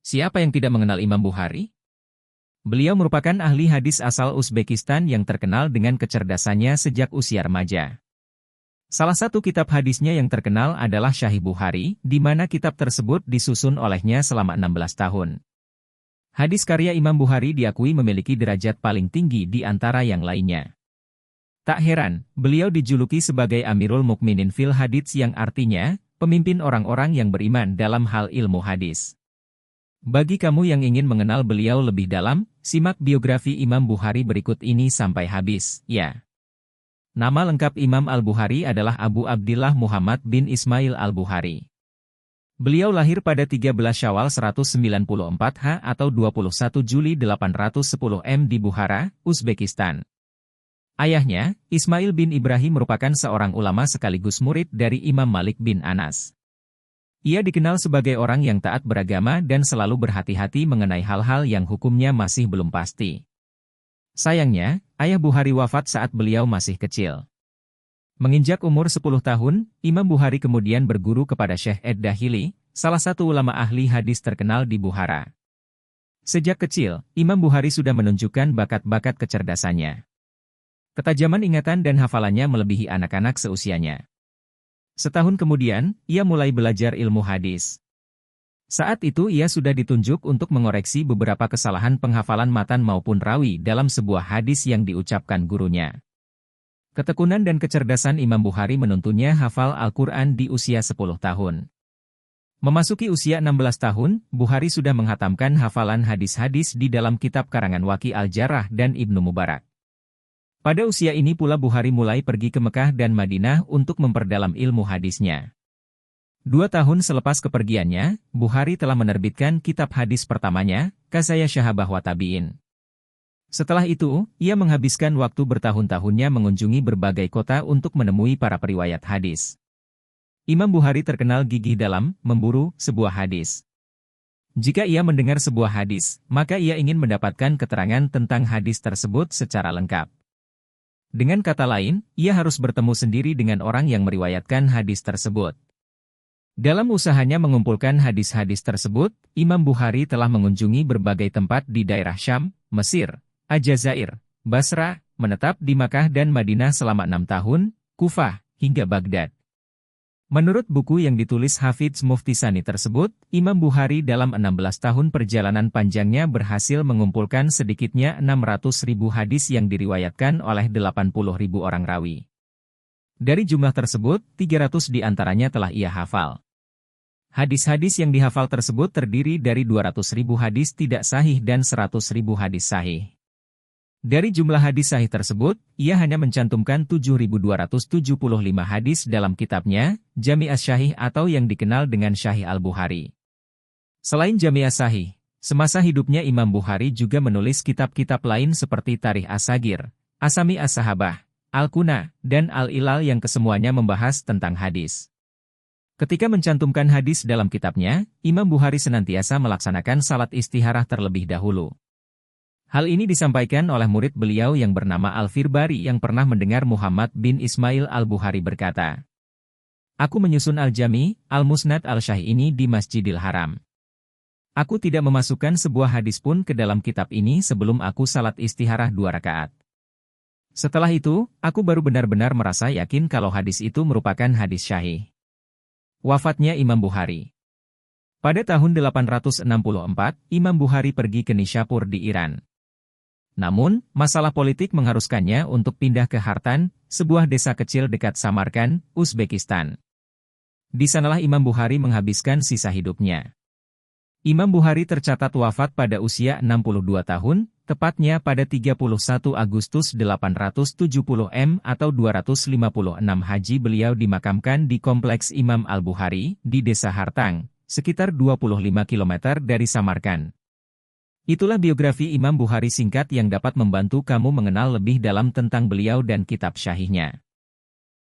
Siapa yang tidak mengenal Imam Bukhari? Beliau merupakan ahli hadis asal Uzbekistan yang terkenal dengan kecerdasannya sejak usia remaja. Salah satu kitab hadisnya yang terkenal adalah Sahih Bukhari, di mana kitab tersebut disusun olehnya selama 16 tahun. Hadis karya Imam Bukhari diakui memiliki derajat paling tinggi di antara yang lainnya. Tak heran, beliau dijuluki sebagai Amirul Mukminin fil Hadits yang artinya, pemimpin orang-orang yang beriman dalam hal ilmu hadis. Bagi kamu yang ingin mengenal beliau lebih dalam, simak biografi Imam Bukhari berikut ini sampai habis, ya. Nama lengkap Imam Al-Bukhari adalah Abu Abdillah Muhammad bin Ismail Al-Bukhari. Beliau lahir pada 13 Syawal 194 H atau 21 Juli 810 M di Bukhara, Uzbekistan. Ayahnya, Ismail bin Ibrahim merupakan seorang ulama sekaligus murid dari Imam Malik bin Anas. Ia dikenal sebagai orang yang taat beragama dan selalu berhati-hati mengenai hal-hal yang hukumnya masih belum pasti. Sayangnya, ayah Bukhari wafat saat beliau masih kecil. Menginjak umur 10 tahun, Imam Bukhari kemudian berguru kepada Syekh Ad-Dahili, salah satu ulama ahli hadis terkenal di Bukhara. Sejak kecil, Imam Bukhari sudah menunjukkan bakat-bakat kecerdasannya. Ketajaman ingatan dan hafalannya melebihi anak-anak seusianya. Setahun kemudian, ia mulai belajar ilmu hadis. Saat itu ia sudah ditunjuk untuk mengoreksi beberapa kesalahan penghafalan matan maupun rawi dalam sebuah hadis yang diucapkan gurunya. Ketekunan dan kecerdasan Imam Bukhari menuntunnya hafal Al-Quran di usia 10 tahun. Memasuki usia 16 tahun, Bukhari sudah menghatamkan hafalan hadis-hadis di dalam kitab karangan Waqi Al-Jarrah dan Ibnu Mubarak. Pada usia ini pula Bukhari mulai pergi ke Mekah dan Madinah untuk memperdalam ilmu hadisnya. 2 tahun selepas kepergiannya, Bukhari telah menerbitkan kitab hadis pertamanya, Qazaya Syahabah wa Tabi'in. Setelah itu, ia menghabiskan waktu bertahun-tahunnya mengunjungi berbagai kota untuk menemui para periwayat hadis. Imam Bukhari terkenal gigih dalam memburu sebuah hadis. Jika ia mendengar sebuah hadis, maka ia ingin mendapatkan keterangan tentang hadis tersebut secara lengkap. Dengan kata lain, ia harus bertemu sendiri dengan orang yang meriwayatkan hadis tersebut. Dalam usahanya mengumpulkan hadis-hadis tersebut, Imam Bukhari telah mengunjungi berbagai tempat di daerah Syam, Mesir, Aljazair, Basra, menetap di Makkah dan Madinah selama 6 tahun, Kufah, hingga Baghdad. Menurut buku yang ditulis Hafidz Muftisani tersebut, Imam Bukhari dalam 16 tahun perjalanan panjangnya berhasil mengumpulkan sedikitnya 600.000 hadis yang diriwayatkan oleh 80.000 orang rawi. Dari jumlah tersebut, 300 di antaranya telah ia hafal. Hadis-hadis yang dihafal tersebut terdiri dari 200.000 hadis tidak sahih dan 100.000 hadis sahih. Dari jumlah hadis sahih tersebut, ia hanya mencantumkan 7.275 hadis dalam kitabnya, Jami' as-Sahih atau yang dikenal dengan Sahih Al-Bukhari. Selain Jami' as-Sahih, semasa hidupnya Imam Bukhari juga menulis kitab-kitab lain seperti Tarikh As-Sagir, Asami As-Sahabah, Al-Kuna, dan Al-Ilal yang kesemuanya membahas tentang hadis. Ketika mencantumkan hadis dalam kitabnya, Imam Bukhari senantiasa melaksanakan salat istikharah terlebih dahulu. Hal ini disampaikan oleh murid beliau yang bernama Al-Firbari yang pernah mendengar Muhammad bin Ismail Al-Bukhari berkata, "Aku menyusun Al-Jami, Al-Musnad Al-Syahih ini di Masjidil Haram. Aku tidak memasukkan sebuah hadis pun ke dalam kitab ini sebelum aku salat istikharah 2 rakaat. Setelah itu, aku baru benar-benar merasa yakin kalau hadis itu merupakan hadis syahih." Wafatnya Imam Bukhari. Pada tahun 864, Imam Bukhari pergi ke Nishapur di Iran. Namun, masalah politik mengharuskannya untuk pindah ke Hartan, sebuah desa kecil dekat Samarkand, Uzbekistan. Di sanalah Imam Bukhari menghabiskan sisa hidupnya. Imam Bukhari tercatat wafat pada usia 62 tahun, tepatnya pada 31 Agustus 870 M atau 256 Haji. Beliau dimakamkan di Kompleks Imam Al-Bukhari, di Desa Hartang, sekitar 25 km dari Samarkand. Itulah biografi Imam Bukhari singkat yang dapat membantu kamu mengenal lebih dalam tentang beliau dan kitab syahihnya.